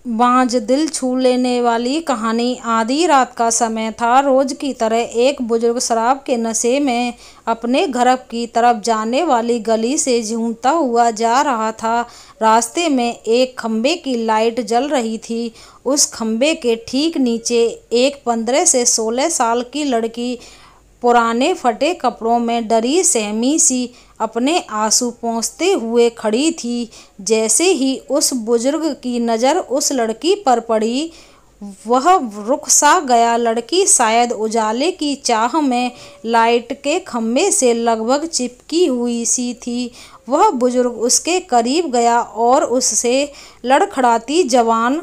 बांझ दिल छू लेने वाली कहानी। आधी रात का समय था। रोज की तरह एक बुजुर्ग शराब के नशे में अपने घर की तरफ जाने वाली गली से झूमता हुआ जा रहा था। रास्ते में एक खंबे की लाइट जल रही थी। उस खंबे के ठीक नीचे एक 15 से 16 साल की लड़की पुराने फटे कपड़ों में डरी सहमी सी अपने आंसू पोंछते हुए खड़ी थी। जैसे ही उस बुजुर्ग की नज़र उस लड़की पर पड़ी, वह रुक सा गया। लड़की शायद उजाले की चाह में लाइट के खंभे से लगभग चिपकी हुई सी थी। वह बुजुर्ग उसके करीब गया और उससे लड़खड़ाती जबान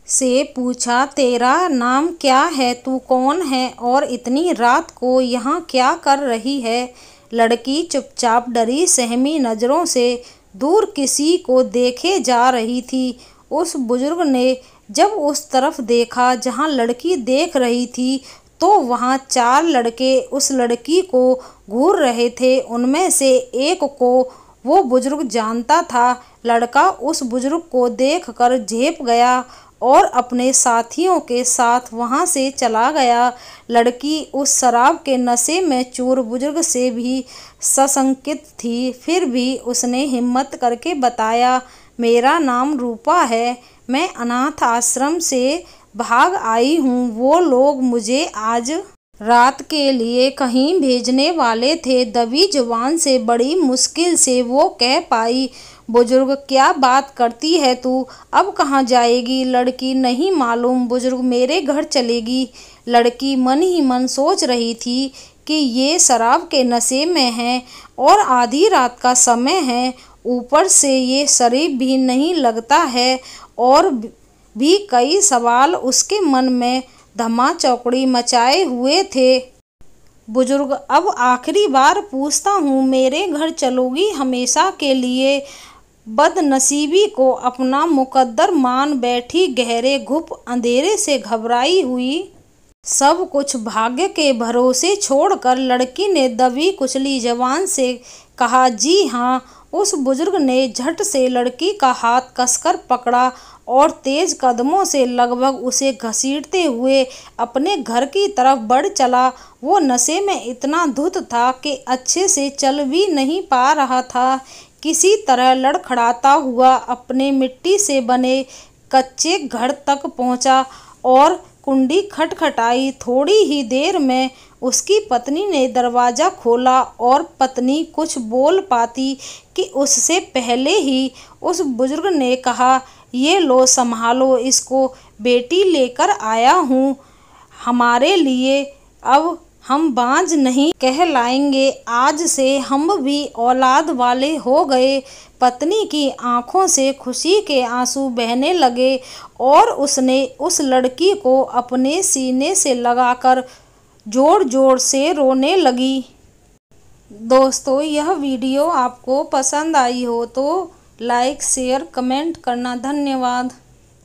से पूछा, तेरा नाम क्या है? तू कौन है और इतनी रात को यहाँ क्या कर रही है? लड़की चुपचाप डरी सहमी नज़रों से दूर किसी को देखे जा रही थी। उस बुजुर्ग ने जब उस तरफ देखा जहाँ लड़की देख रही थी, तो वहाँ 4 लड़के उस लड़की को घूर रहे थे। उनमें से एक को वो बुजुर्ग जानता था। लड़का उस बुजुर्ग को देखकर झेप गया और अपने साथियों के साथ वहां से चला गया। लड़की उस शराब के नशे में चूर बुजुर्ग से भी सशंकित थी। फिर भी उसने हिम्मत करके बताया, मेरा नाम रूपा है, मैं अनाथ आश्रम से भाग आई हूँ। वो लोग मुझे आज रात के लिए कहीं भेजने वाले थे। दबी जुबान से बड़ी मुश्किल से वो कह पाई, बुजुर्ग क्या बात करती है तू? अब कहाँ जाएगी? लड़की, नहीं मालूम बुजुर्ग, मेरे घर चलेगी। लड़की मन ही मन सोच रही थी कि ये शराब के नशे में है और आधी रात का समय है, ऊपर से ये शरीफ भी नहीं लगता है। और भी कई सवाल उसके मन में धमाचौकड़ी मचाए हुए थे। बुजुर्ग, अब आखिरी बार पूछता हूँ, मेरे घर चलोगी हमेशा के लिए? बदनसीबी को अपना मुकद्दर मान बैठी। गहरे घुप अंधेरे से घबराई हुई सब कुछ भाग्य के भरोसे छोड़कर लड़की ने दबी कुचली जबान से कहा, जी हाँ। उस बुजुर्ग ने झट से लड़की का हाथ कसकर पकड़ा और तेज कदमों से लगभग उसे घसीटते हुए अपने घर की तरफ बढ़ चला। वो नशे में इतना धुत था कि अच्छे से चल भी नहीं पा रहा था। किसी तरह लड़खड़ाता हुआ अपने मिट्टी से बने कच्चे घर तक पहुंचा और कुंडी खटखटाई। थोड़ी ही देर में उसकी पत्नी ने दरवाज़ा खोला और पत्नी कुछ बोल पाती कि उससे पहले ही उस बुजुर्ग ने कहा, ये लो संभालो इसको, बेटी लेकर आया हूँ हमारे लिए। अब हम बांझ नहीं कहलाएंगे, आज से हम भी औलाद वाले हो गए। पत्नी की आंखों से खुशी के आंसू बहने लगे और उसने उस लड़की को अपने सीने से लगाकर जोर जोर से रोने लगी। दोस्तों, यह वीडियो आपको पसंद आई हो तो लाइक, शेयर, कमेंट करना। धन्यवाद।